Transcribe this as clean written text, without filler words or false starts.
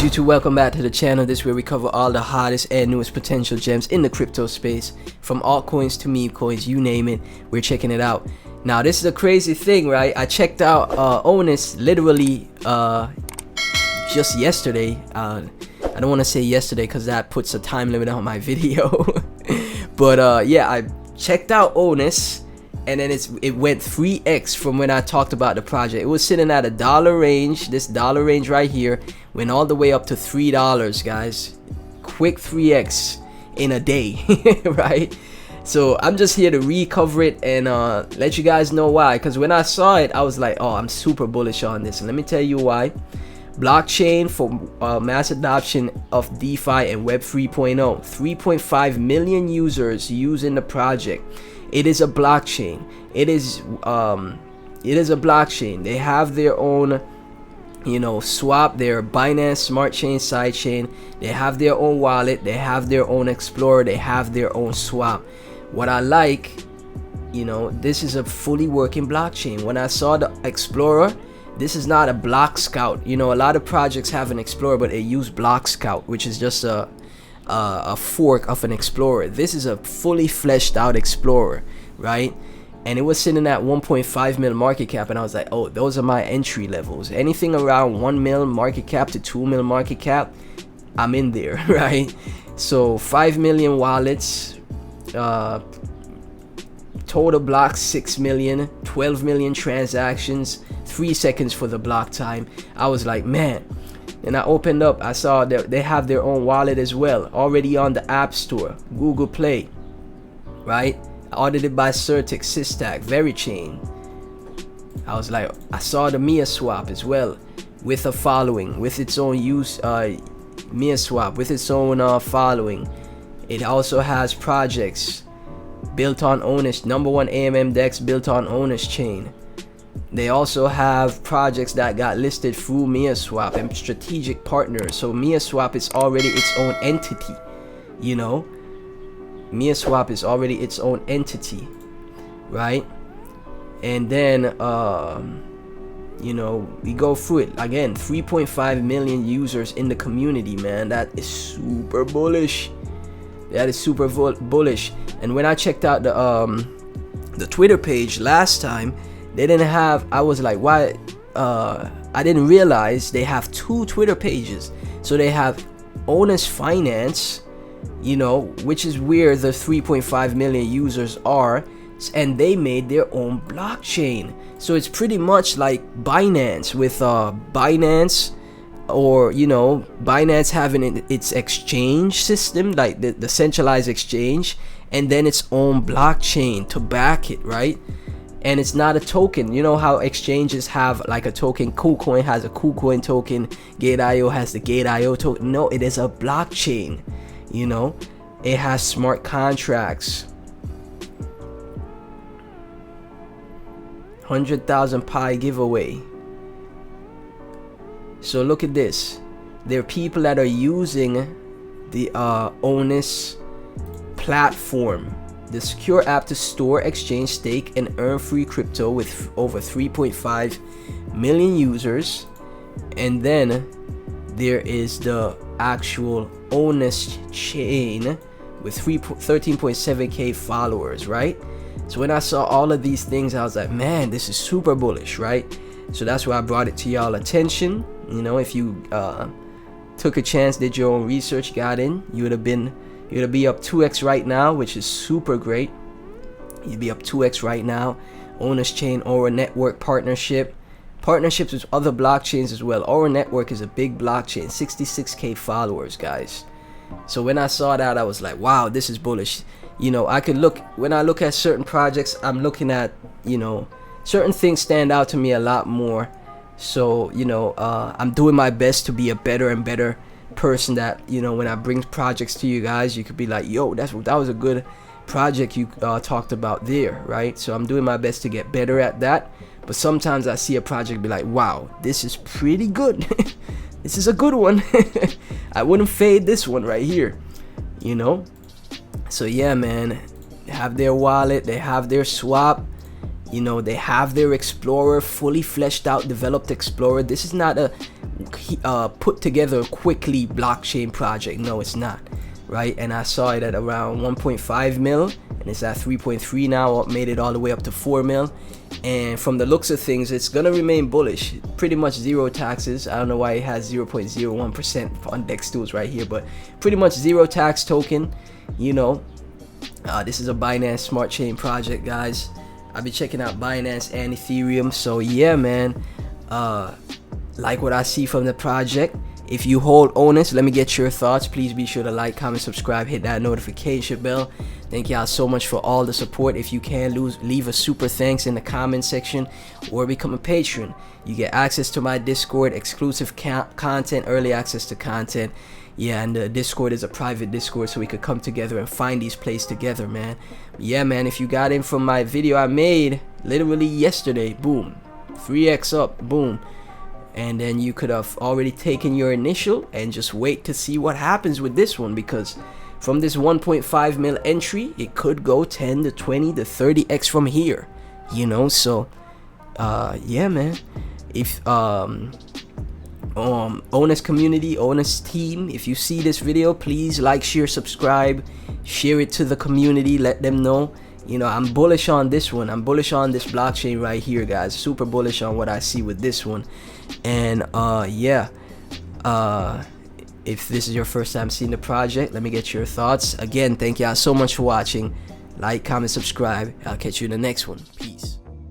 YouTube, welcome back to the channel. This is where we cover all the hottest and newest potential gems in the crypto space, from altcoins to meme coins, you name it, we're checking it out. Now this is a crazy thing, right? I checked out Onus literally just yesterday. I don't want to say yesterday because that puts a time limit on my video. But yeah, I checked out Onus, and then it went 3x from when I talked about the project. It was sitting at $1 range, this dollar range right here, went all the way up to $3, guys. Quick 3x in a day, right? So I'm just here to recover it and let you guys know why. Because when I saw it, I was like, oh, I'm super bullish on this. And let me tell you why. Blockchain for mass adoption of DeFi and Web 3.0. 3.5 million users using the project. It is a blockchain. It is a blockchain. They have their own, swap, their Binance Smart Chain sidechain. They have their own wallet. They have their own Explorer. They have their own swap. What I like, this is a fully working blockchain. When I saw the Explorer, this is not a block scout. A lot of projects have an Explorer, but they use block scout, which is just a fork of an Explorer. This is a fully fleshed out Explorer, right? And it was sitting at 1.5 mil market cap, and I was like, oh, those are my entry levels. Anything around 1 mil market cap to 2 mil market cap, I'm in there, right? So 5 million wallets, total blocks 6 million, 12 million transactions, 3 seconds for the block time. I was like, man. And I opened up, I saw that they have their own wallet as well, already on the App Store, Google Play, right? Audited by Certic, Systak, Verichain. I was like, I saw the Mia Swap as well, with a following, with its own use, Mia Swap, with its own following. It also has projects built on Onus, #1 AMM DEX built on Onus chain. They also have projects that got listed through MiaSwap and strategic partners. So MiaSwap is already its own entity, MiaSwap is already its own entity, right? And then, we go through it. Again, 3.5 million users in the community, man. That is super bullish. That is super bullish. And when I checked out the Twitter page last time, they didn't have, I was like, why? I didn't realize they have 2 Twitter pages. So they have Onus Finance, which is where the 3.5 million users are, and they made their own blockchain. So it's pretty much like Binance, with Binance, or Binance having its exchange system, like the centralized exchange, and then its own blockchain to back it, right? And it's not a token. You know how exchanges have like a token? KuCoin has a KuCoin token. Gate.io has the Gate.io token. No, it is a blockchain. It has smart contracts. 100,000 Pi giveaway. So look at this. There are people that are using the Onus platform, the secure app to store, exchange, stake, and earn free crypto, with over 3.5 million users. And then there is the actual Onus chain with 13.7k followers, right? So when I saw all of these things, I was like, man, this is super bullish, right? So that's why I brought it to y'all attention. If you took a chance, did your own research, got in, you'd be up 2x right now, which is super great. You'd be up 2x right now. Onus chain, Aura network partnerships with other blockchains as well. Aura network is a big blockchain, 66k followers, guys. So when I saw that, I was like, wow, this is bullish. I could look, when I look at certain projects, I'm looking at, certain things stand out to me a lot more. So I'm doing my best to be a better and better person, that when I bring projects to you guys, you could be like, yo, that was a good project you talked about there, right? So I'm doing my best to get better at that. But sometimes I see a project, be like, wow, this is pretty good. This is a good one. I wouldn't fade this one right here, So yeah, man, they have their wallet, they have their swap, they have their Explorer, fully fleshed out, developed Explorer. This is not a put together quickly blockchain project. No, it's not, right? And I saw it at around 1.5 mil, and it's at 3.3 now. Made it all the way up to 4 mil. And from the looks of things, it's gonna remain bullish. Pretty much zero taxes. I don't know why it has 0.01% on DEX tools right here, but pretty much zero tax token. You know, this is a Binance Smart Chain project, guys. I'll be checking out Binance and Ethereum. So yeah, man, like what I see from the project. If you hold Onus, let me get your thoughts. Please be sure to like, comment, subscribe, hit that notification bell. Thank y'all so much for all the support. If you can, leave a super thanks in the comment section or become a patron. You get access to my Discord, exclusive content, early access to content. Yeah, and the Discord is a private Discord, so we could come together and find these plays together, man. Yeah, man, if you got in from my video I made literally yesterday, boom, 3x up, boom. And then you could have already taken your initial and just wait to see what happens with this one, because from this 1.5 mil entry, it could go 10 to 20 to 30x from here, you know. So yeah, man, if Onus community, Onus team, if you see this video, please like, share, subscribe, share it to the community, let them know. You know, I'm bullish on this one. I'm bullish on this blockchain right here, guys. Super bullish on what I see with this one. And yeah, if this is your first time seeing the project, let me get your thoughts. Again, thank y'all so much for watching. Like, comment, subscribe. I'll catch you in the next one. Peace.